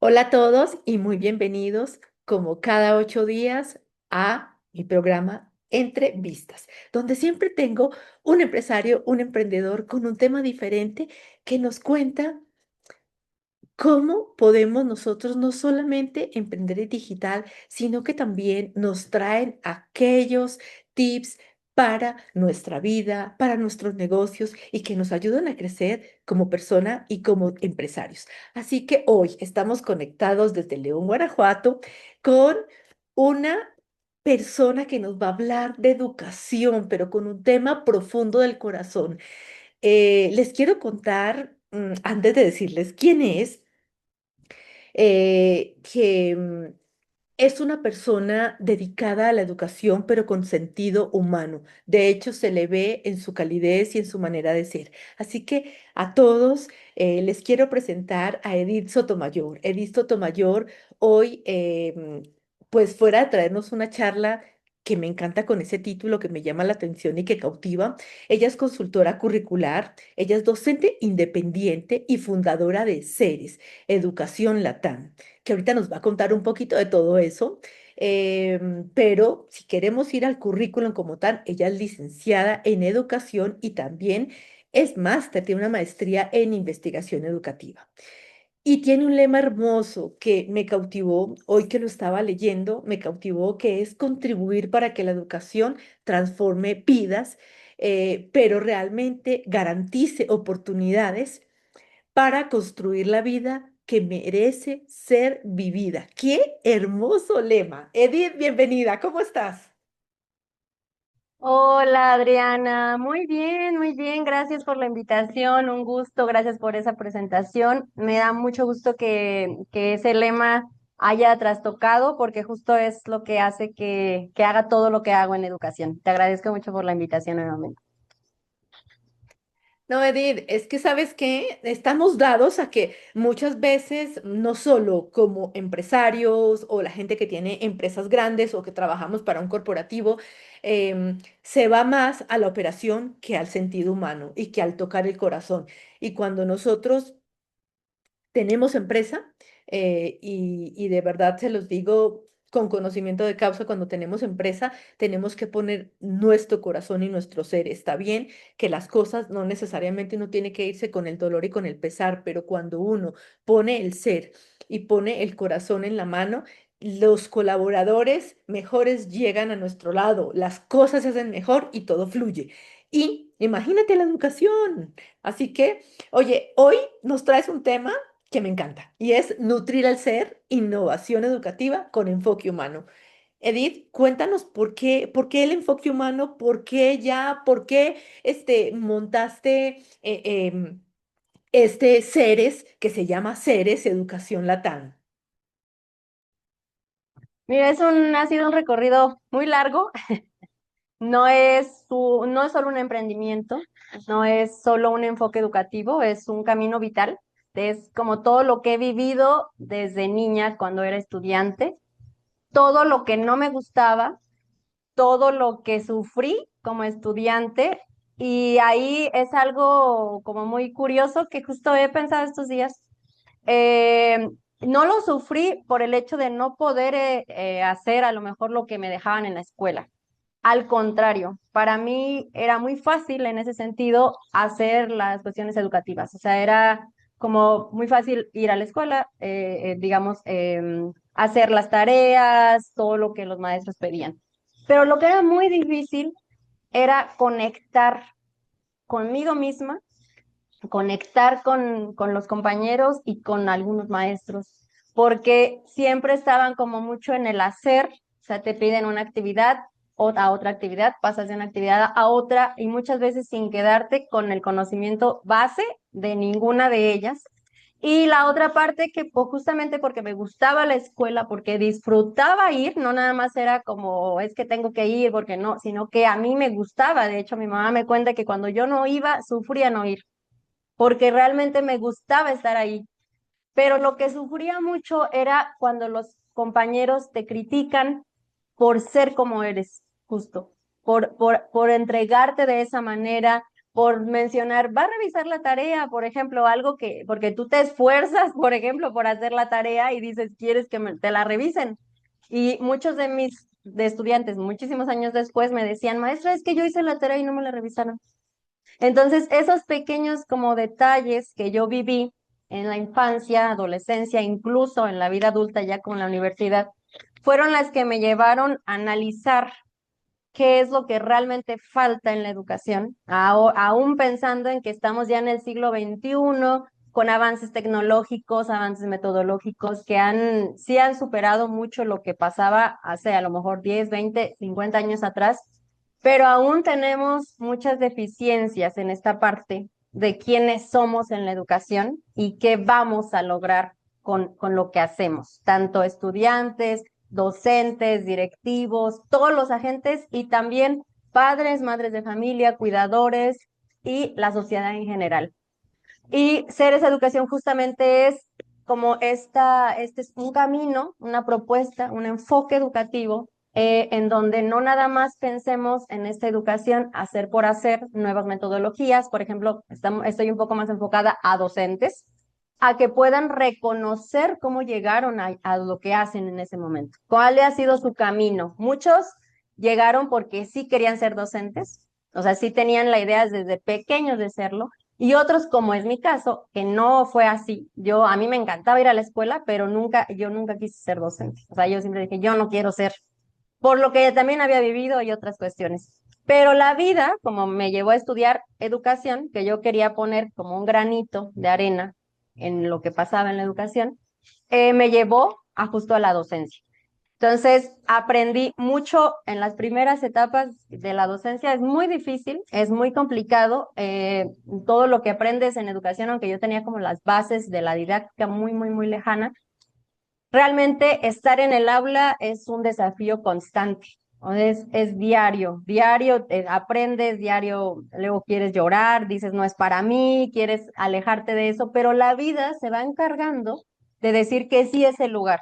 Hola a todos y muy bienvenidos, como cada 8 días, a mi programa Entrevistas, donde siempre tengo un empresario, un emprendedor con un tema diferente que nos cuenta cómo podemos nosotros no solamente emprender en digital, sino que también nos traen aquellos tips para nuestra vida, para nuestros negocios y que nos ayudan a crecer como persona y como empresarios. Así que hoy estamos conectados desde León, Guanajuato, con una persona que nos va a hablar de educación, pero con un tema profundo del corazón. Les quiero contar, antes de decirles quién es, que es una persona dedicada a la educación, pero con sentido humano. De hecho, se le ve en su calidez y en su manera de ser. Así que a todos les quiero presentar a Edith Sotomayor. Edith Sotomayor hoy, pues fuera de traernos una charla que me encanta con ese título que me llama la atención y que cautiva, ella es consultora curricular, ella es docente independiente y fundadora de CERES, Educación Latam, que ahorita nos va a contar un poquito de todo eso. Pero si queremos ir al currículum como tal, ella es licenciada en educación y también es máster, tiene una maestría en investigación educativa. Y tiene un lema hermoso que me cautivó hoy que lo estaba leyendo, me cautivó, que es contribuir para que la educación transforme vidas, pero realmente garantice oportunidades para construir la vida que merece ser vivida. ¡Qué hermoso lema! Edith, bienvenida, ¿cómo estás? Hola Adriana, muy bien, gracias por la invitación, un gusto, gracias por esa presentación. Me da mucho gusto que ese lema haya trastocado porque justo es lo que hace que haga todo lo que hago en educación. Te agradezco mucho por la invitación nuevamente. No, Edith, es que sabes que estamos dados a que muchas veces, no solo como empresarios o la gente que tiene empresas grandes o que trabajamos para un corporativo, se va más a la operación que al sentido humano y que al tocar el corazón. Y cuando nosotros tenemos empresa, y de verdad se los digo con conocimiento de causa, cuando tenemos empresa tenemos que poner nuestro corazón y nuestro ser. Está bien que las cosas no necesariamente uno tiene que irse con el dolor y con el pesar, pero cuando uno pone el ser y pone el corazón en la mano, los colaboradores mejores llegan a nuestro lado, las cosas se hacen mejor y todo fluye. Y imagínate la educación. Así que, oye, hoy nos traes un tema que me encanta y es nutrir al ser, innovación educativa con enfoque humano. Edith, cuéntanos por qué el enfoque humano, por qué montaste este CERES que se llama CERES Educación Latam. Mira, ha sido un recorrido muy largo, no es solo un emprendimiento, no es solo un enfoque educativo, es un camino vital, es como todo lo que he vivido desde niña cuando era estudiante, todo lo que no me gustaba, todo lo que sufrí como estudiante, y ahí es algo como muy curioso que justo he pensado estos días. Eh, no lo sufrí por el hecho de no poder hacer a lo mejor lo que me dejaban en la escuela. Al contrario, para mí era muy fácil en ese sentido hacer las cuestiones educativas. O sea, era como muy fácil ir a la escuela, digamos, hacer las tareas, todo lo que los maestros pedían. Pero lo que era muy difícil era conectar conmigo misma, conectar con los compañeros y con algunos maestros, porque siempre estaban como mucho en el hacer, o sea, te piden una actividad o a otra actividad, pasas de una actividad a otra y muchas veces sin quedarte con el conocimiento base de ninguna de ellas. Y la otra parte que pues, justamente porque me gustaba la escuela, porque disfrutaba ir, no nada más era como es que tengo que ir porque no, sino que a mí me gustaba. De hecho, mi mamá me cuenta que cuando yo no iba, sufría no ir porque realmente me gustaba estar ahí. Pero lo que sufría mucho era cuando los compañeros te critican por ser como eres, justo, por entregarte de esa manera, por mencionar, va a revisar la tarea, por ejemplo, algo que, porque tú te esfuerzas, por ejemplo, por hacer la tarea y dices, quieres que te la revisen. Y muchos de mis de estudiantes, muchísimos años después, me decían, maestra, es que yo hice la tarea y no me la revisaron. Entonces, esos pequeños como detalles que yo viví en la infancia, adolescencia, incluso en la vida adulta, ya con la universidad, fueron las que me llevaron a analizar qué es lo que realmente falta en la educación, aún pensando en que estamos ya en el siglo XXI, con avances tecnológicos, avances metodológicos que sí han superado mucho lo que pasaba hace a lo mejor 10, 20, 50 años atrás, pero aún tenemos muchas deficiencias en esta parte de quiénes somos en la educación y qué vamos a lograr con lo que hacemos, tanto estudiantes, docentes, directivos, todos los agentes y también padres, madres de familia, cuidadores y la sociedad en general. Y Ceres Educación justamente es como este es un camino, una propuesta, un enfoque educativo en donde no nada más pensemos en esta educación hacer por hacer nuevas metodologías. Por ejemplo, estoy un poco más enfocada a docentes, a que puedan reconocer cómo llegaron a lo que hacen en ese momento. ¿Cuál ha sido su camino? Muchos llegaron porque sí querían ser docentes, o sea, sí tenían la idea desde pequeños de serlo, y otros, como es mi caso, que no fue así. A mí me encantaba ir a la escuela, pero yo nunca quise ser docente. O sea, yo siempre dije, yo no quiero ser, por lo que también había vivido y otras cuestiones. Pero la vida, como me llevó a estudiar educación, que yo quería poner como un granito de arena en lo que pasaba en la educación, me llevó a justo a la docencia. Entonces, aprendí mucho en las primeras etapas de la docencia. Es muy difícil, es muy complicado. Todo lo que aprendes en educación, aunque yo tenía como las bases de la didáctica muy, muy, muy lejana, realmente estar en el aula es un desafío constante. Es diario, diario aprendes, diario, luego quieres llorar, dices no es para mí, quieres alejarte de eso, pero la vida se va encargando de decir que sí es el lugar,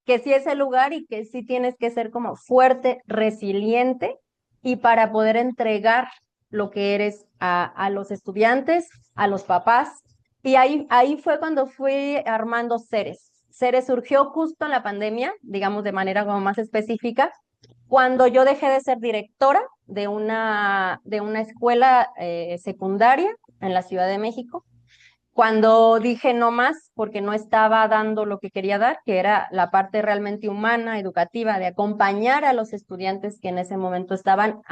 que sí es el lugar y que sí tienes que ser como fuerte, resiliente y para poder entregar lo que eres a los estudiantes, a los papás. Y ahí fue cuando fui armando Ceres. Ceres surgió justo en la pandemia, digamos de manera como más específica, cuando yo dejé de ser directora de una escuela secundaria en la Ciudad de México, cuando dije no más porque no estaba dando lo que quería dar, que era la parte realmente humana, educativa, de acompañar a los estudiantes que en ese momento estaban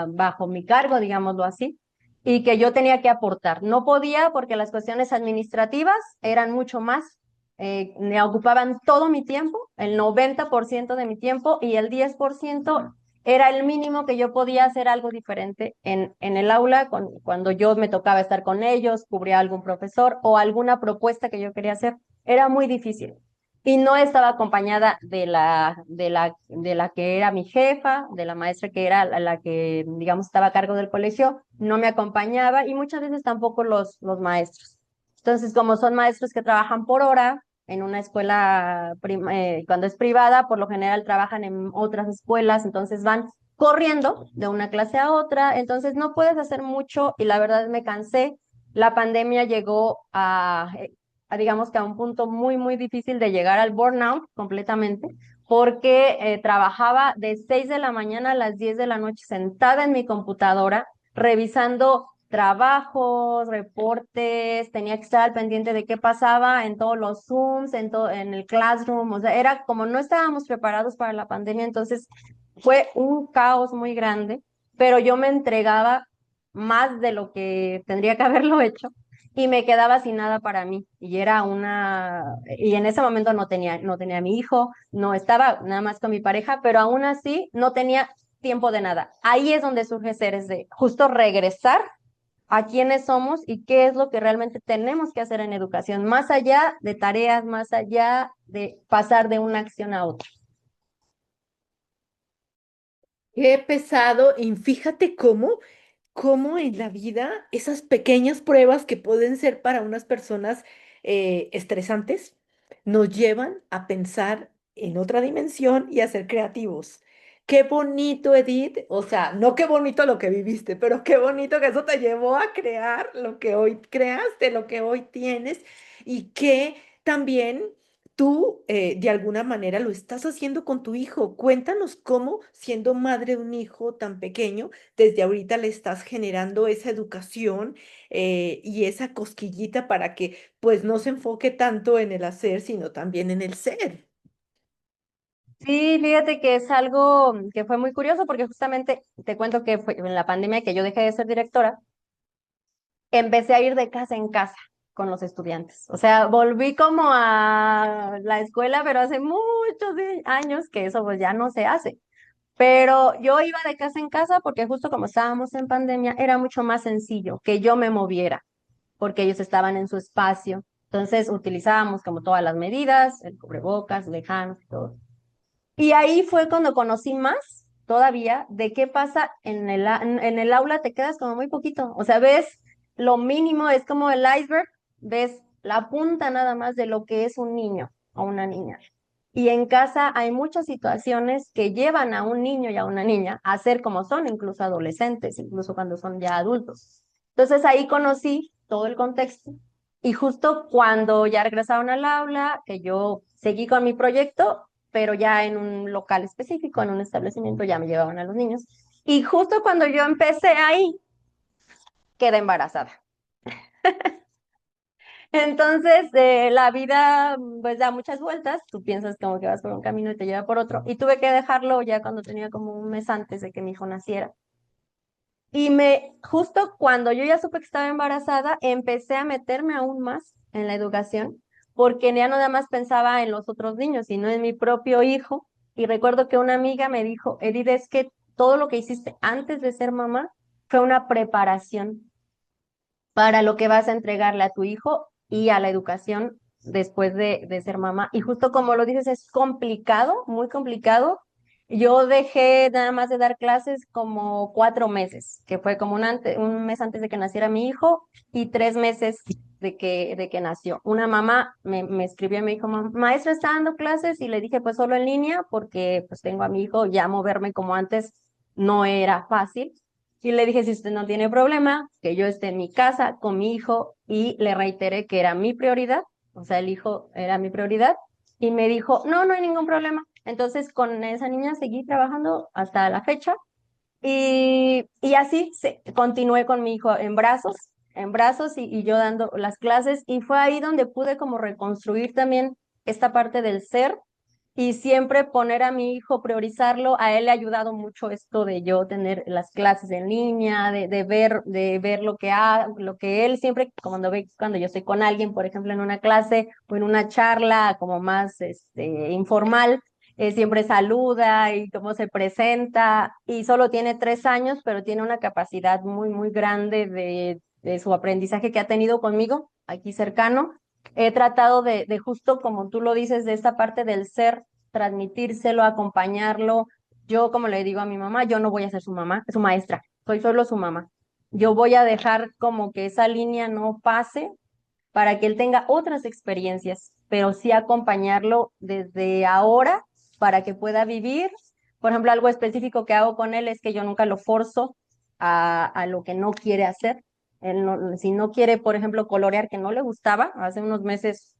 bajo mi cargo, digámoslo así, y que yo tenía que aportar. No podía porque las cuestiones administrativas eran mucho más, me ocupaban todo mi tiempo, el 90% de mi tiempo y el 10% era el mínimo que yo podía hacer algo diferente en el aula cuando yo me tocaba estar con ellos, cubría algún profesor o alguna propuesta que yo quería hacer. Era muy difícil. Y no estaba acompañada de la que era mi jefa, de la maestra que era la que, digamos, estaba a cargo del colegio, no me acompañaba y muchas veces tampoco los maestros. Entonces, como son maestros que trabajan por hora, en una escuela, cuando es privada, por lo general trabajan en otras escuelas, entonces van corriendo de una clase a otra, entonces no puedes hacer mucho y la verdad me cansé. La pandemia llegó digamos que a un punto muy, muy difícil de llegar al burnout completamente, porque trabajaba de 6 de la mañana a las 10 de la noche sentada en mi computadora, revisando trabajos, reportes, tenía que estar al pendiente de qué pasaba en todos los Zooms, en el Classroom, o sea, era como no estábamos preparados para la pandemia, entonces fue un caos muy grande, pero yo me entregaba más de lo que tendría que haberlo hecho y me quedaba sin nada para mí y en ese momento no tenía a mi hijo, no estaba nada más con mi pareja, pero aún así no tenía tiempo de nada. Ahí es donde surge Ceres, de justo regresar a quiénes somos y qué es lo que realmente tenemos que hacer en educación, más allá de tareas, más allá de pasar de una acción a otra. Qué pesado. Y fíjate cómo en la vida esas pequeñas pruebas que pueden ser para unas personas estresantes nos llevan a pensar en otra dimensión y a ser creativos. Qué bonito, Edith. O sea, no qué bonito lo que viviste, pero qué bonito que eso te llevó a crear lo que hoy creaste, lo que hoy tienes y que también tú de alguna manera lo estás haciendo con tu hijo. Cuéntanos cómo, siendo madre de un hijo tan pequeño, desde ahorita le estás generando esa educación y esa cosquillita para que pues no se enfoque tanto en el hacer, sino también en el ser. Sí, fíjate que es algo que fue muy curioso porque justamente te cuento que fue en la pandemia que yo dejé de ser directora, empecé a ir de casa en casa con los estudiantes. O sea, volví como a la escuela, pero hace muchos años que eso pues ya no se hace. Pero yo iba de casa en casa porque justo como estábamos en pandemia, era mucho más sencillo que yo me moviera porque ellos estaban en su espacio. Entonces utilizábamos como todas las medidas, el cubrebocas, lejanos y todo. Y ahí fue cuando conocí más todavía de qué pasa en el aula, te quedas como muy poquito. O sea, ves lo mínimo, es como el iceberg, ves la punta nada más de lo que es un niño o una niña. Y en casa hay muchas situaciones que llevan a un niño y a una niña a ser como son, incluso adolescentes, incluso cuando son ya adultos. Entonces ahí conocí todo el contexto y justo cuando ya regresaron al aula, que yo seguí con mi proyecto, pero ya en un local específico, en un establecimiento, ya me llevaban a los niños. Y justo cuando yo empecé ahí, quedé embarazada. Entonces, la vida pues da muchas vueltas, tú piensas como que vas por un camino y te lleva por otro, y tuve que dejarlo ya cuando tenía como un mes antes de que mi hijo naciera. Justo cuando yo ya supe que estaba embarazada, empecé a meterme aún más en la educación, porque ya no nada más pensaba en los otros niños, sino en mi propio hijo. Y recuerdo que una amiga me dijo, Edith, es que todo lo que hiciste antes de ser mamá fue una preparación para lo que vas a entregarle a tu hijo y a la educación después de ser mamá. Y justo como lo dices, es complicado, muy complicado. Yo dejé nada más de dar clases como 4 meses, que fue como un mes antes de que naciera mi hijo y 3 meses de que nació. Una mamá me escribió y me dijo, maestra, ¿está dando clases? Y le dije, pues solo en línea, porque pues tengo a mi hijo, ya moverme como antes no era fácil. Y le dije, si usted no tiene problema, que yo esté en mi casa con mi hijo y le reiteré que era mi prioridad, o sea, el hijo era mi prioridad. Y me dijo, no, no hay ningún problema. Entonces con esa niña seguí trabajando hasta la fecha y así continué con mi hijo en brazos y yo dando las clases y fue ahí donde pude como reconstruir también esta parte del ser y siempre poner a mi hijo, priorizarlo. A él le ha ayudado mucho esto de yo tener las clases en línea, de ver lo que él siempre, cuando yo estoy con alguien, por ejemplo, en una clase o en una charla como más informal, siempre saluda y cómo se presenta y solo tiene 3 años, pero tiene una capacidad muy, muy grande de su aprendizaje que ha tenido conmigo aquí cercano. He tratado de justo como tú lo dices, de esta parte del ser, transmitírselo, acompañarlo. Yo, como le digo a mi mamá, yo no voy a ser su mamá, su maestra, soy solo su mamá. Yo voy a dejar como que esa línea no pase para que él tenga otras experiencias, pero sí acompañarlo desde ahora para que pueda vivir. Por ejemplo, algo específico que hago con él es que yo nunca lo forzo a lo que no quiere hacer. Si no quiere, por ejemplo, colorear, que no le gustaba, hace unos meses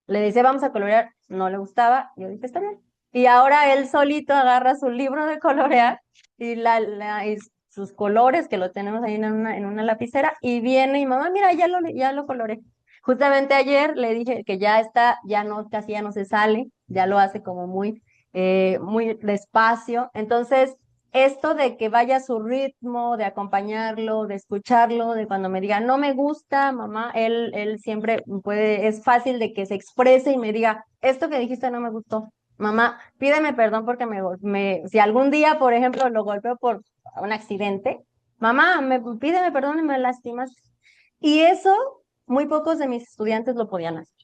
le decía, vamos a colorear, no le gustaba, yo dije, está bien. Y ahora él solito agarra su libro de colorear y, y sus colores, que lo tenemos ahí en una lapicera, y viene y mamá, mira, ya lo coloreé. Justamente ayer le dije que ya está, ya no, casi ya no se sale, ya lo hace como muy despacio. Entonces, esto de que vaya a su ritmo, de acompañarlo, de escucharlo, de cuando me diga, no me gusta, mamá, él siempre es fácil de que se exprese y me diga, esto que dijiste no me gustó. Mamá, pídeme perdón porque si algún día, por ejemplo, lo golpeo por un accidente, mamá, pídeme perdón y me lastimas. Y eso, muy pocos de mis estudiantes lo podían hacer.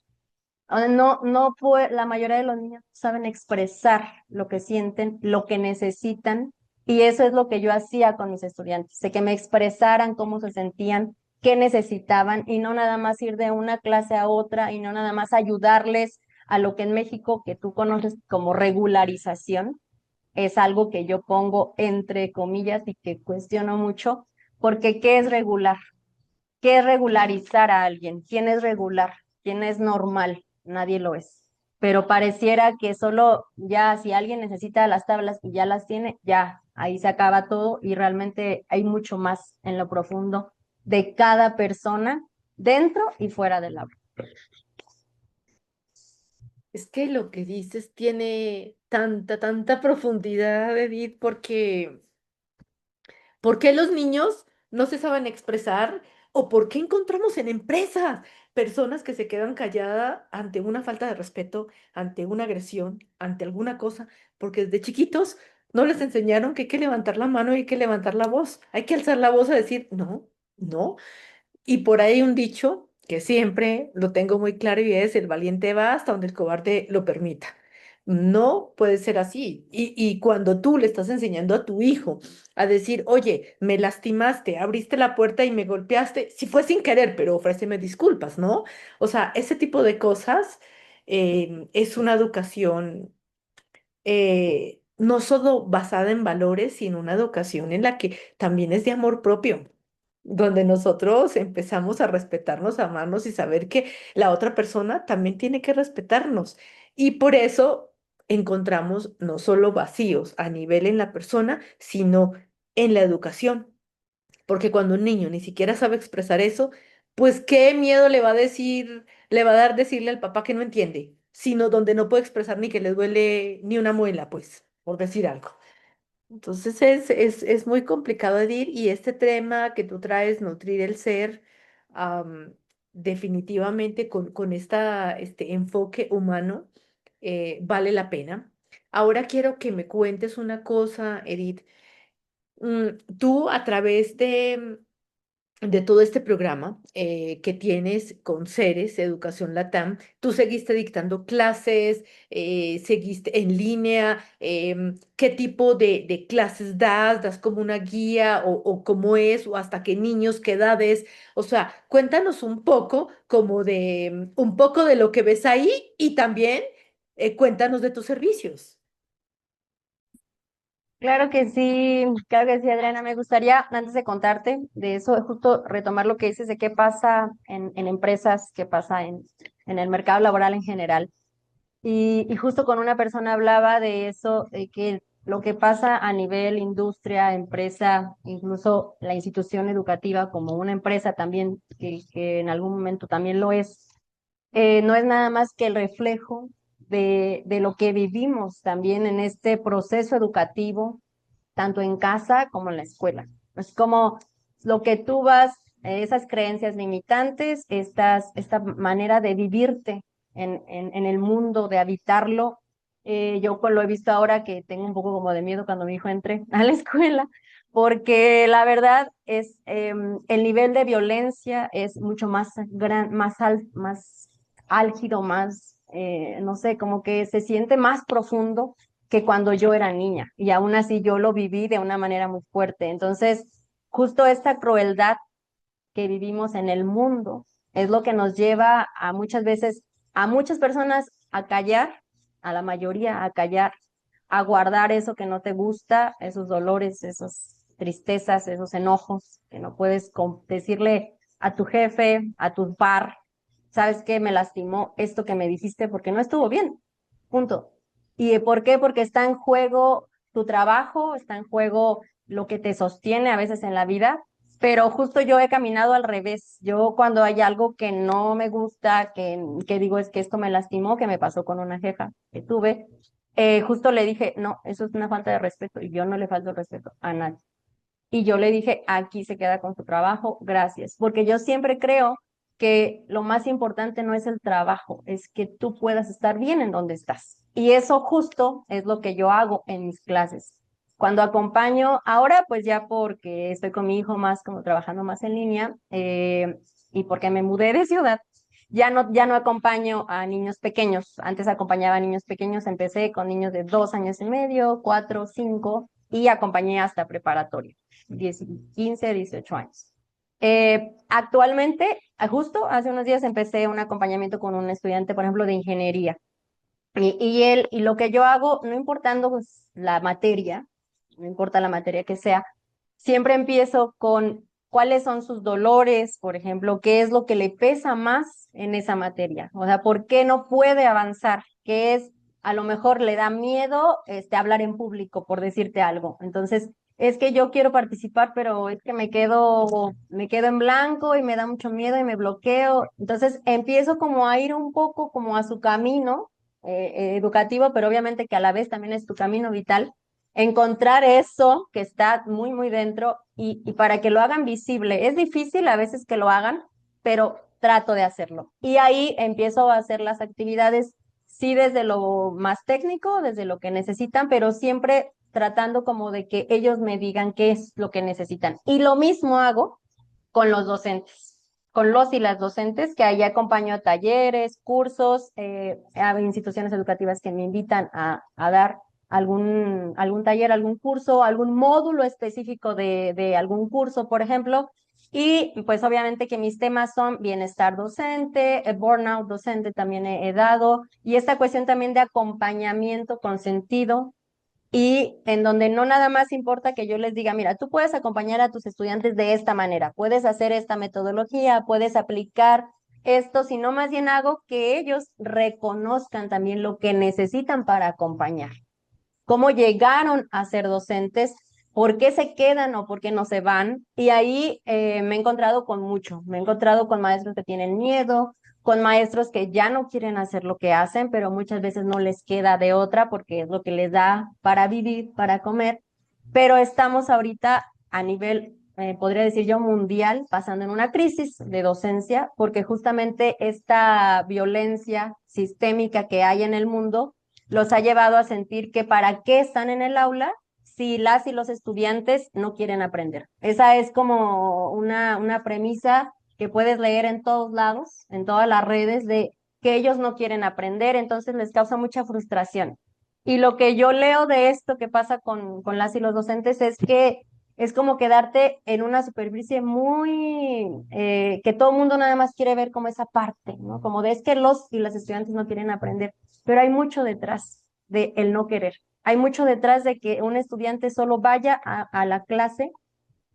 No, no la mayoría de los niños saben expresar lo que sienten, lo que necesitan, y eso es lo que yo hacía con mis estudiantes, de que me expresaran cómo se sentían, qué necesitaban, y no nada más ir de una clase a otra, y no nada más ayudarles a lo que en México, que tú conoces como regularización, es algo que yo pongo entre comillas y que cuestiono mucho, porque ¿qué es regular? ¿Qué es regularizar a alguien? ¿Quién es regular? ¿Quién es normal? Nadie lo es. Pero pareciera que solo ya si alguien necesita las tablas y ya las tiene, ya ahí se acaba todo y realmente hay mucho más en lo profundo de cada persona dentro y fuera del aula. Es que lo que dices tiene tanta profundidad, Edith, porque ¿por qué los niños no se saben expresar? ¿O por qué encontramos en empresas personas que se quedan calladas ante una falta de respeto, ante una agresión, ante alguna cosa? Porque desde chiquitos no les enseñaron que hay que levantar la mano y hay que levantar la voz. Hay que alzar la voz a decir, no, no. Y por ahí un dicho que siempre lo tengo muy claro y es, el valiente va hasta donde el cobarde lo permita. No puede ser así. Y cuando tú le estás enseñando a tu hijo a decir, oye, me lastimaste, abriste la puerta y me golpeaste, si fue sin querer, pero ofréceme disculpas, ¿no? O sea, ese tipo de cosas es una educación no solo basada en valores, sino una educación en la que también es de amor propio, donde nosotros empezamos a respetarnos, a amarnos y saber que la otra persona también tiene que respetarnos. Y por eso encontramos no solo vacíos a nivel en la persona, sino en la educación. Porque cuando un niño ni siquiera sabe expresar eso, pues qué miedo le va a decir, le va a dar decirle al papá que no entiende, sino donde no puede expresar ni que le duele ni una muela, pues, por decir algo. Entonces es muy complicado, Edith, y este tema que tú traes, nutrir el ser, am, definitivamente con este enfoque humano, vale la pena. Ahora quiero que me cuentes una cosa, Edith. Tú a través de todo este programa que tienes con Ceres, Educación Latam, tú seguiste dictando clases, seguiste en línea, ¿qué tipo de clases das? ¿Das como una guía o cómo es? ¿O hasta qué niños, qué edades? O sea, cuéntanos un poco como de un poco de lo que ves ahí y también cuéntanos de tus servicios. Claro que sí, Adriana. Me gustaría, antes de contarte de eso, justo retomar lo que dices de qué pasa en empresas, qué pasa en el mercado laboral en general. Y justo con una persona hablaba de eso, de que lo que pasa a nivel industria, empresa, incluso la institución educativa como una empresa también, que en algún momento también lo es, no es nada más que el reflejo de lo que vivimos también en este proceso educativo, tanto en casa como en la escuela. Es como lo que tú vas, esas creencias limitantes, esta manera de vivirte en el mundo, de habitarlo. Yo pues, lo he visto ahora que tengo un poco como de miedo cuando mi hijo entre a la escuela, porque la verdad es el nivel de violencia es mucho más más álgido, más, no sé, como que se siente más profundo que cuando yo era niña y aún así yo lo viví de una manera muy fuerte. Entonces, justo esta crueldad que vivimos en el mundo es lo que nos lleva a muchas veces, a muchas personas a callar, a la mayoría a callar, a guardar eso que no te gusta, esos dolores, esas tristezas, esos enojos que no puedes decirle a tu jefe, a tu par, ¿sabes qué? Me lastimó esto que me dijiste porque no estuvo bien. Punto. ¿Y por qué? Porque está en juego tu trabajo, está en juego lo que te sostiene a veces en la vida, pero justo yo he caminado al revés. Yo cuando hay algo que no me gusta, que digo es que esto me lastimó, que me pasó con una jefa que tuve, justo le dije, no, eso es una falta de respeto y yo no le falto el respeto a nadie. Y yo le dije, aquí se queda con su trabajo, gracias, porque yo siempre creo que lo más importante no es el trabajo, es que tú puedas estar bien en donde estás. Y eso justo es lo que yo hago en mis clases. Cuando acompaño, ahora pues ya porque estoy con mi hijo más como trabajando más en línea y porque me mudé de ciudad, ya no acompaño a niños pequeños. Antes acompañaba a niños pequeños, empecé con niños de 2 años y medio, 4, 5 y acompañé hasta preparatoria. 10, 15, 18 años. Actualmente, justo hace unos días empecé un acompañamiento con un estudiante, por ejemplo, de ingeniería. Y lo que yo hago, no importando pues, la materia, no importa la materia que sea, siempre empiezo con cuáles son sus dolores, por ejemplo, qué es lo que le pesa más en esa materia, o sea, por qué no puede avanzar, qué es, a lo mejor le da miedo hablar en público, por decirte algo. Entonces, es que yo quiero participar, pero es que me quedo en blanco y me da mucho miedo y me bloqueo. Entonces, empiezo como a ir un poco como a su camino educativo, pero obviamente que a la vez también es tu camino vital, encontrar eso que está muy, muy dentro y para que lo hagan visible. Es difícil a veces que lo hagan, pero trato de hacerlo. Y ahí empiezo a hacer las actividades, sí, desde lo más técnico, desde lo que necesitan, pero siempre tratando como de que ellos me digan qué es lo que necesitan. Y lo mismo hago con los docentes, con los y las docentes, que ahí acompaño a talleres, cursos, a instituciones educativas que me invitan a dar algún taller, algún curso, algún módulo específico de algún curso, por ejemplo. Y pues obviamente que mis temas son bienestar docente, burnout docente también he dado, y esta cuestión también de acompañamiento con sentido, y en donde no nada más importa que yo les diga, mira, tú puedes acompañar a tus estudiantes de esta manera, puedes hacer esta metodología, puedes aplicar esto, sino más bien hago que ellos reconozcan también lo que necesitan para acompañar, cómo llegaron a ser docentes, por qué se quedan o por qué no se van. Y ahí me he encontrado con mucho, me he encontrado con maestros que tienen miedo, con maestros que ya no quieren hacer lo que hacen, pero muchas veces no les queda de otra porque es lo que les da para vivir, para comer. Pero estamos ahorita a nivel, podría decir yo, mundial, pasando en una crisis de docencia, porque justamente esta violencia sistémica que hay en el mundo los ha llevado a sentir que para qué están en el aula si las y los estudiantes no quieren aprender. Esa es como una premisa que puedes leer en todos lados, en todas las redes, de que ellos no quieren aprender, entonces les causa mucha frustración. Y lo que yo leo de esto que pasa con las y los docentes es que es como quedarte en una superficie muy, que todo el mundo nada más quiere ver como esa parte, ¿no? Como de es que los y las estudiantes no quieren aprender, pero hay mucho detrás de el no querer. Hay mucho detrás de que un estudiante solo vaya a la clase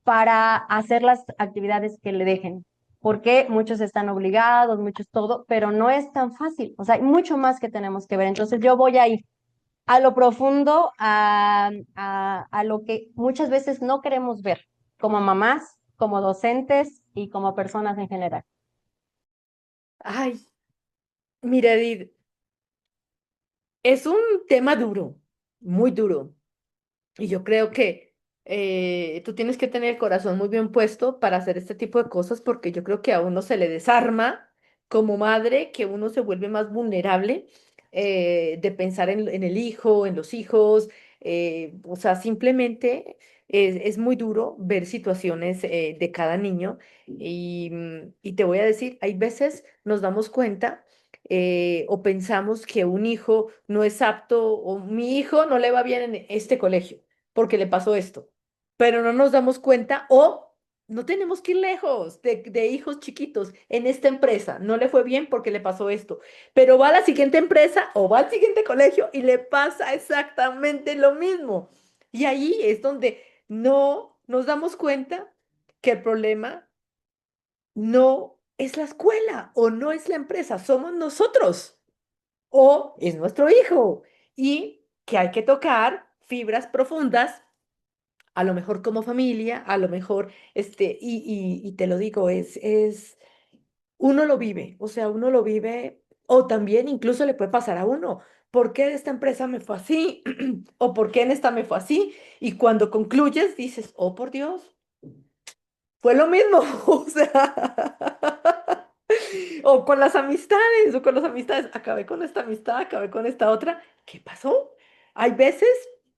para hacer las actividades que le dejen, porque muchos están obligados, muchos todo, pero no es tan fácil. O sea, hay mucho más que tenemos que ver. Entonces yo voy ahí a lo profundo, a lo que muchas veces no queremos ver, como mamás, como docentes y como personas en general. Ay, mira, Edith, es un tema duro, muy duro. Y yo creo que tú tienes que tener el corazón muy bien puesto para hacer este tipo de cosas porque yo creo que a uno se le desarma como madre, que uno se vuelve más vulnerable de pensar en el hijo, en los hijos. O sea, simplemente es muy duro ver situaciones de cada niño. Y te voy a decir, hay veces nos damos cuenta o pensamos que un hijo no es apto o mi hijo no le va bien en este colegio porque le pasó esto, pero no nos damos cuenta o no tenemos que ir lejos de hijos chiquitos. En esta empresa no le fue bien porque le pasó esto, pero va a la siguiente empresa o va al siguiente colegio y le pasa exactamente lo mismo. Y ahí es donde no nos damos cuenta que el problema no es la escuela o no es la empresa, somos nosotros o es nuestro hijo y que hay que tocar fibras profundas, a lo mejor como familia, a lo mejor, y te lo digo, uno lo vive, o sea, uno lo vive, o también incluso le puede pasar a uno, ¿por qué de esta empresa me fue así? ¿O por qué en esta me fue así? Y cuando concluyes, dices, oh, por Dios, fue lo mismo, o sea, o con las amistades, o con las amistades, acabé con esta amistad, acabé con esta otra, ¿qué pasó? Hay veces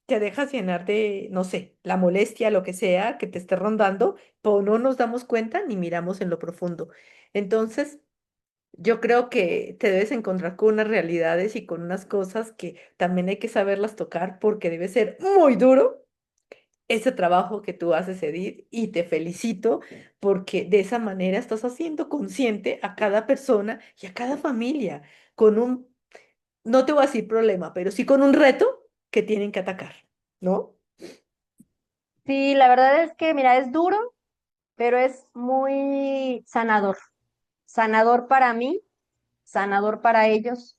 te dejas llenar de, no sé, la molestia, lo que sea que te esté rondando, pero no nos damos cuenta ni miramos en lo profundo. Entonces, yo creo que te debes encontrar con unas realidades y con unas cosas que también hay que saberlas tocar porque debe ser muy duro ese trabajo que tú haces, Edith, y te felicito porque de esa manera estás haciendo consciente a cada persona y a cada familia con un no te voy a decir problema, pero sí con un reto que tienen que atacar, ¿no? Sí, la verdad es que, mira, es duro, pero es muy sanador. Sanador para mí, sanador para ellos,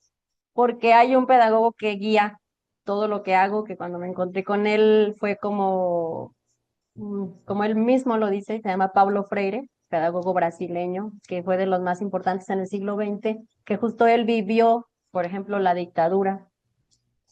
porque hay un pedagogo que guía todo lo que hago, que cuando me encontré con él fue como, como él mismo lo dice, se llama Paulo Freire, pedagogo brasileño, que fue de los más importantes en el siglo XX, que justo él vivió, por ejemplo, la dictadura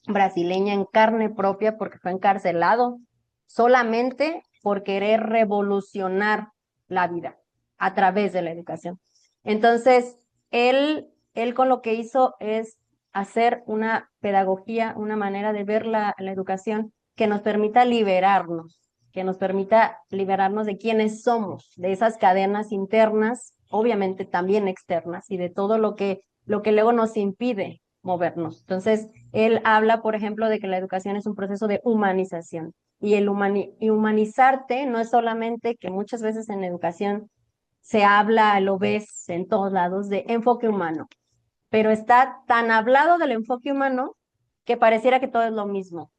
brasileña en carne propia porque fue encarcelado solamente por querer revolucionar la vida a través de la educación. Entonces, él con lo que hizo es hacer una pedagogía, una manera de ver la educación que nos permita liberarnos, que nos permita liberarnos de quiénes somos, de esas cadenas internas, obviamente también externas, y de todo lo que luego nos impide movernos. Entonces, él habla, por ejemplo, de que la educación es un proceso de humanización. Y y humanizarte no es solamente que muchas veces en educación se habla, lo ves en todos lados, de enfoque humano, pero está tan hablado del enfoque humano que pareciera que todo es lo mismo.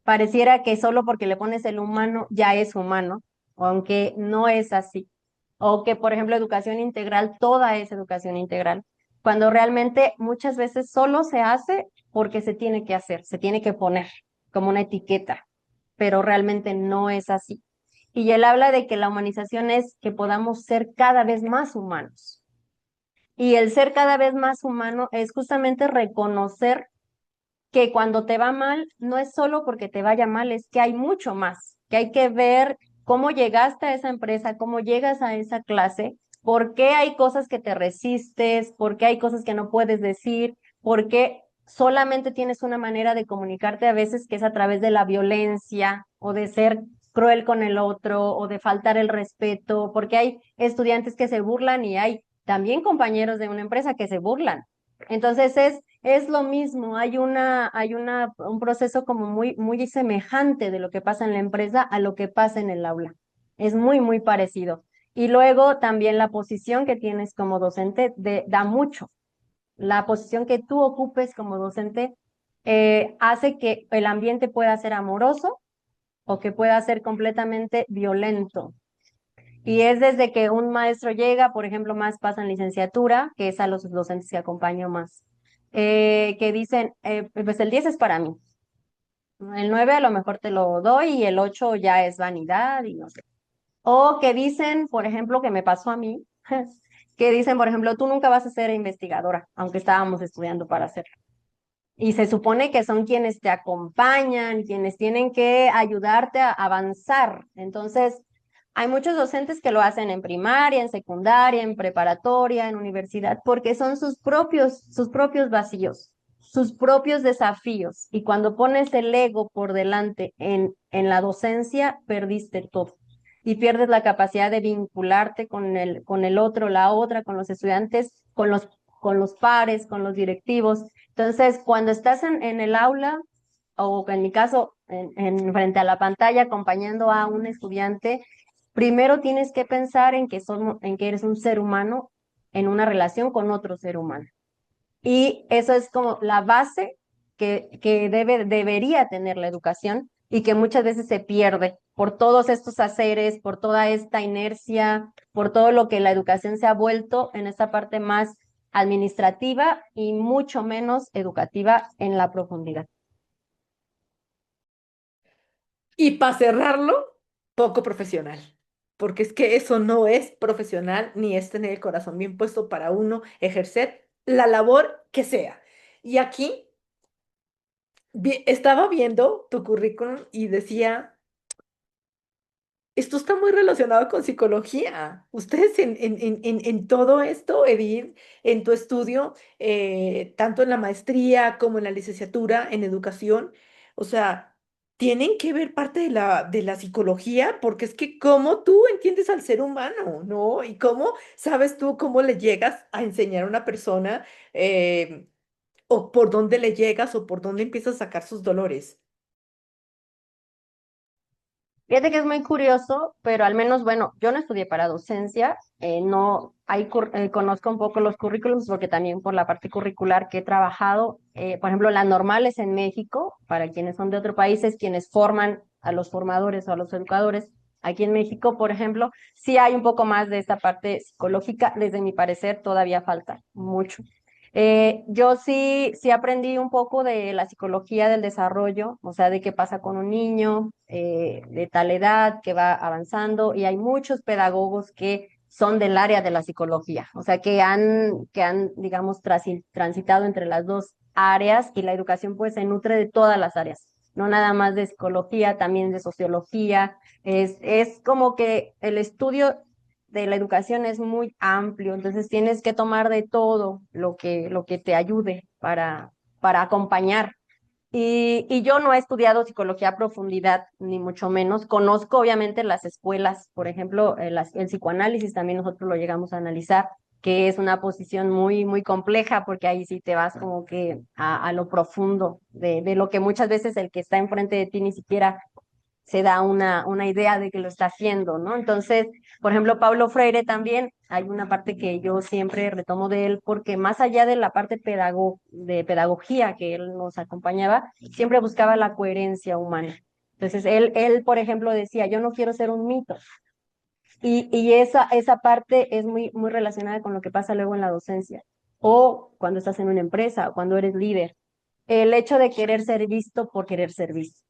Pareciera que solo porque le pones el humano ya es humano, aunque no es así. O que, por ejemplo, educación integral, toda es educación integral, cuando realmente muchas veces solo se hace porque se tiene que hacer, se tiene que poner como una etiqueta, pero realmente no es así. Y él habla de que la humanización es que podamos ser cada vez más humanos. Y el ser cada vez más humano es justamente reconocer que cuando te va mal, no es solo porque te vaya mal, es que hay mucho más, que hay que ver cómo llegaste a esa empresa, cómo llegas a esa clase, por qué hay cosas que te resistes, por qué hay cosas que no puedes decir, por qué solamente tienes una manera de comunicarte a veces que es a través de la violencia o de ser cruel con el otro o de faltar el respeto, porque hay estudiantes que se burlan y hay también compañeros de una empresa que se burlan. Entonces es lo mismo, un proceso como muy semejante de lo que pasa en la empresa a lo que pasa en el aula. Es muy parecido. Y luego también la posición que tienes como docente da mucho. La posición que tú ocupes como docente hace que el ambiente pueda ser amoroso o que pueda ser completamente violento. Y es desde que un maestro llega, por ejemplo, más pasa en licenciatura, que es a los docentes que acompaño más, que dicen, pues el 10 es para mí, el 9 a lo mejor te lo doy y el 8 ya es vanidad y no sé. O que dicen, por ejemplo, que me pasó a mí, que dicen, por ejemplo, tú nunca vas a ser investigadora, aunque estábamos estudiando para hacerlo. Y se supone que son quienes te acompañan, quienes tienen que ayudarte a avanzar. Entonces, hay muchos docentes que lo hacen en primaria, en secundaria, en preparatoria, en universidad, porque son sus propios vacíos, sus propios desafíos. Y cuando pones el ego por delante en la docencia, perdiste todo. Y pierdes la capacidad de vincularte con el otro, la otra, con los estudiantes, con los pares, con los directivos. Entonces, cuando estás en el aula, o en mi caso, frente a la pantalla acompañando a un estudiante, primero tienes que pensar en que eres un ser humano en una relación con otro ser humano. Y eso es como la base que debería tener la educación y que muchas veces se pierde por todos estos haceres, por toda esta inercia, por todo lo que la educación se ha vuelto en esta parte más administrativa y mucho menos educativa en la profundidad. Y para cerrarlo, poco profesional, porque es que eso no es profesional ni es tener el corazón bien puesto para uno ejercer la labor que sea. Y aquí estaba viendo tu currículum y decía, esto está muy relacionado con psicología. Ustedes en todo esto, Edith, en tu estudio, tanto en la maestría como en la licenciatura en educación, o sea, tienen que ver parte de la psicología, porque es que cómo tú entiendes al ser humano, ¿no? Y cómo sabes tú cómo le llegas a enseñar a una persona, o por dónde le llegas o por dónde empiezas a sacar sus dolores. Fíjate que es muy curioso, pero al menos, bueno, yo no estudié para docencia, no, conozco un poco los currículums porque también por la parte curricular que he trabajado por ejemplo, las normales en México, para quienes son de otro país, es quienes forman a los formadores o a los educadores. Aquí en México, por ejemplo, sí hay un poco más de esta parte psicológica, desde mi parecer todavía falta mucho. Yo sí aprendí un poco de la psicología del desarrollo, o sea, de qué pasa con un niño de tal edad que va avanzando, y hay muchos pedagogos que son del área de la psicología, o sea, que han digamos, transitado entre las dos áreas, y la educación pues se nutre de todas las áreas, no nada más de psicología, también de sociología. Es como que el estudio de la educación es muy amplio, entonces tienes que tomar de todo lo que te ayude para acompañar. Y yo no he estudiado psicología a profundidad, ni mucho menos. Conozco obviamente las escuelas, por ejemplo, el psicoanálisis también nosotros lo llegamos a analizar, que es una posición muy, muy compleja, porque ahí sí te vas como que a lo profundo de lo que muchas veces el que está enfrente de ti ni siquiera se da una idea de que lo está haciendo, ¿no? Entonces, por ejemplo, Paulo Freire también, hay una parte que yo siempre retomo de él, porque más allá de la parte de pedagogía que él nos acompañaba, siempre buscaba la coherencia humana. Entonces, él, por ejemplo, decía, yo no quiero ser un mito. Y esa parte es muy, muy relacionada con lo que pasa luego en la docencia, o cuando estás en una empresa, o cuando eres líder. El hecho de querer ser visto por querer ser visto,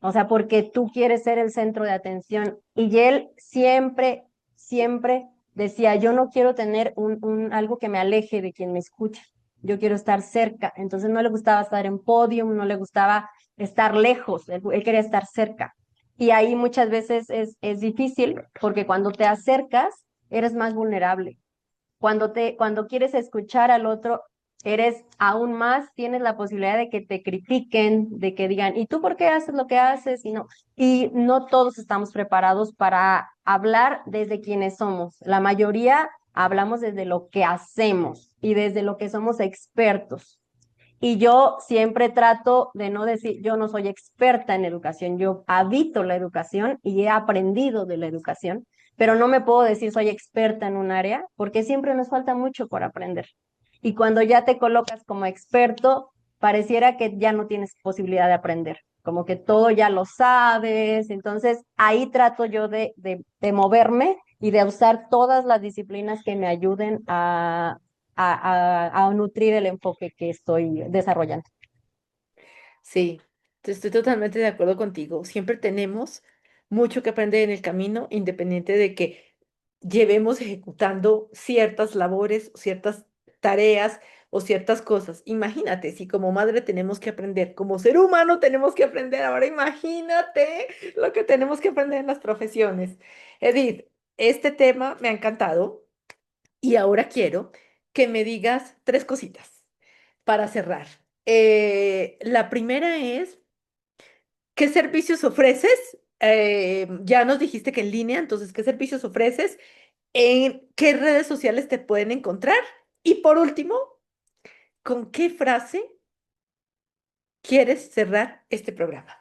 o sea, porque tú quieres ser el centro de atención. Y él siempre, siempre decía, yo no quiero tener algo que me aleje de quien me escucha, yo quiero estar cerca. Entonces no le gustaba estar en podium, no le gustaba estar lejos, él quería estar cerca. Y ahí muchas veces es difícil, porque cuando te acercas, eres más vulnerable. Cuando quieres escuchar al otro, eres aún más, tienes la posibilidad de que te critiquen, de que digan, ¿y tú por qué haces lo que haces? Y no todos estamos preparados para hablar desde quienes somos. La mayoría hablamos desde lo que hacemos y desde lo que somos expertos. Y yo siempre trato de no decir, yo no soy experta en educación, yo habito la educación y he aprendido de la educación, pero no me puedo decir soy experta en un área, porque siempre nos falta mucho por aprender. Y cuando ya te colocas como experto, pareciera que ya no tienes posibilidad de aprender, como que todo ya lo sabes. Entonces ahí trato yo de moverme y de usar todas las disciplinas que me ayuden a nutrir el enfoque que estoy desarrollando. Sí, estoy totalmente de acuerdo contigo. Siempre tenemos mucho que aprender en el camino, independiente de que llevemos ejecutando ciertas labores, ciertas tareas o ciertas cosas. Imagínate, si como madre tenemos que aprender, como ser humano tenemos que aprender, ahora imagínate lo que tenemos que aprender en las profesiones. Edith, este tema me ha encantado y ahora quiero que me digas tres cositas para cerrar. La primera es, ¿qué servicios ofreces? Ya nos dijiste que en línea, entonces, ¿qué servicios ofreces? ¿En qué redes sociales te pueden encontrar? Y por último, ¿con qué frase quieres cerrar este programa?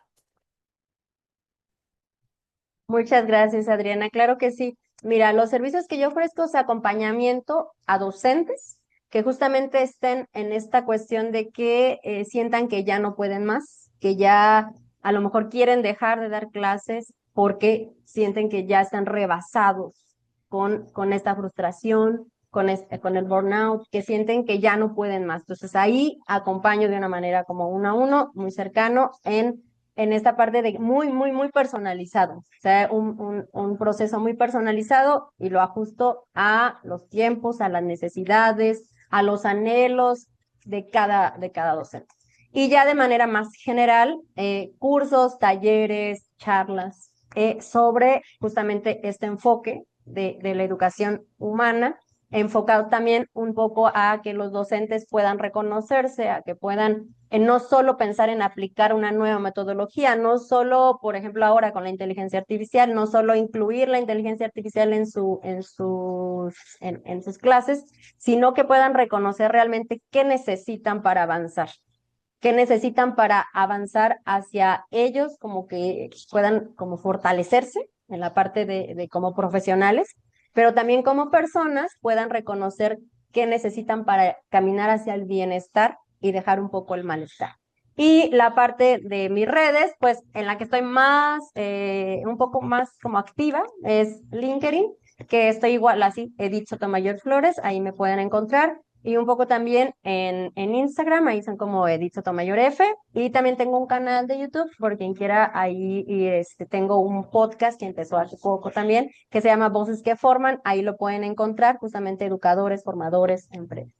Muchas gracias, Adriana. Claro que sí. Mira, los servicios que yo ofrezco es acompañamiento a docentes que justamente estén en esta cuestión de que sientan que ya no pueden más, que ya a lo mejor quieren dejar de dar clases porque sienten que ya están rebasados con esta frustración, con el burnout, que sienten que ya no pueden más. Entonces ahí acompaño de una manera como uno a uno, muy cercano, en esta parte de muy, muy, muy personalizado, o sea, un proceso muy personalizado, y lo ajusto a los tiempos, a las necesidades, a los anhelos de cada docente. Y ya de manera más general, cursos, talleres, charlas sobre justamente este enfoque de la educación humana, enfocado también un poco a que los docentes puedan reconocerse, a que puedan no solo pensar en aplicar una nueva metodología, no solo, por ejemplo, ahora con la inteligencia artificial, no solo incluir la inteligencia artificial en sus clases, sino que puedan reconocer realmente qué necesitan para avanzar, qué necesitan para avanzar hacia ellos, como que puedan como fortalecerse en la parte de como profesionales, pero también como personas puedan reconocer qué necesitan para caminar hacia el bienestar y dejar un poco el malestar. Y la parte de mis redes, pues en la que estoy más, un poco más como activa, es LinkedIn, que estoy igual así, Edith Sotomayor Flores, ahí me pueden encontrar. Y un poco también en Instagram, ahí son como Edith Sotomayor F. Y también tengo un canal de YouTube, por quien quiera, ahí y tengo un podcast que empezó hace poco también, que se llama Voces que Forman. Ahí lo pueden encontrar, justamente educadores, formadores,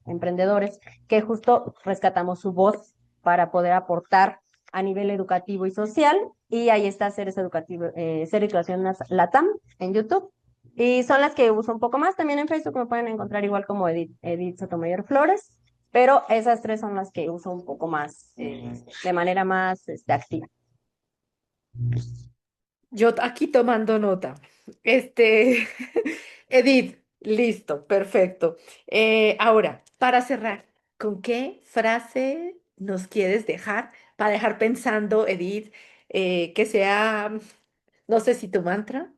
emprendedores, que justo rescatamos su voz para poder aportar a nivel educativo y social. Y ahí está Seres Educativo, Ser Educación Latam en YouTube. Y son las que uso un poco más. También en Facebook me pueden encontrar igual como Edith Sotomayor Flores, pero esas tres son las que uso un poco más, de manera más activa. Yo aquí tomando nota. Este, Edith, listo, perfecto. Ahora, para cerrar, ¿con qué frase nos quieres dejar? Para dejar pensando, Edith, que sea, no sé si tu mantra,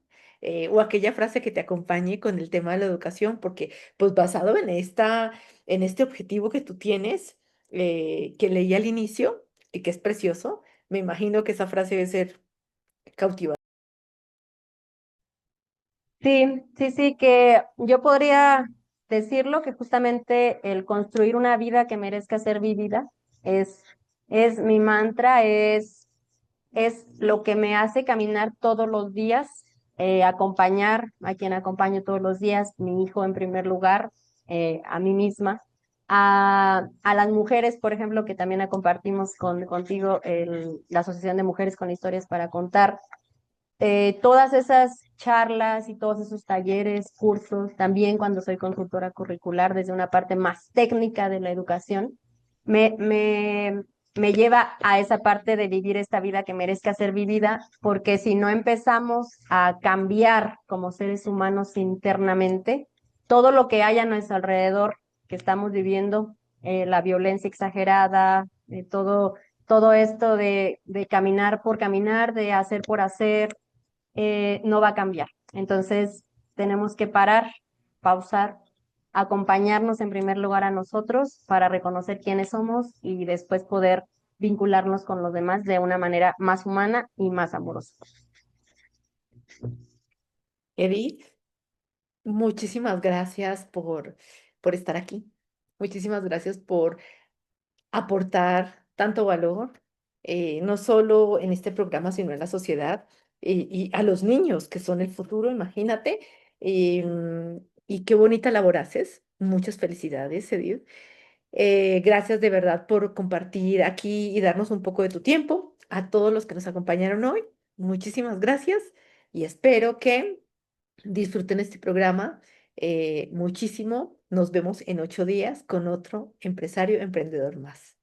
o aquella frase que te acompañe con el tema de la educación, porque pues basado en este objetivo que tú tienes, que leí al inicio y que es precioso, me imagino que esa frase debe ser cautivadora. Sí, sí, sí, que yo podría decirlo que justamente el construir una vida que merezca ser vivida es, es mi mantra, es lo que me hace caminar todos los días, acompañar a quien acompaño todos los días, mi hijo en primer lugar, a mí misma, a las mujeres, por ejemplo, que también compartimos contigo la Asociación de Mujeres con Historias para Contar. Todas esas charlas y todos esos talleres, cursos, también cuando soy consultora curricular desde una parte más técnica de la educación, me, me, me lleva a esa parte de vivir esta vida que merezca ser vivida, porque si no empezamos a cambiar como seres humanos internamente, todo lo que hay a nuestro alrededor que estamos viviendo, la violencia exagerada, todo esto de caminar por caminar, de hacer por hacer, no va a cambiar. Entonces, tenemos que parar, pausar, acompañarnos en primer lugar a nosotros para reconocer quiénes somos y después poder vincularnos con los demás de una manera más humana y más amorosa. Edith, muchísimas gracias por estar aquí. Muchísimas gracias por aportar tanto valor, no solo en este programa, sino en la sociedad y a los niños, que son el futuro, imagínate. Y qué bonita labor haces. Muchas felicidades, Edith. Gracias de verdad por compartir aquí y darnos un poco de tu tiempo. A todos los que nos acompañaron hoy, muchísimas gracias y espero que disfruten este programa muchísimo. Nos vemos en 8 días con otro empresario emprendedor más.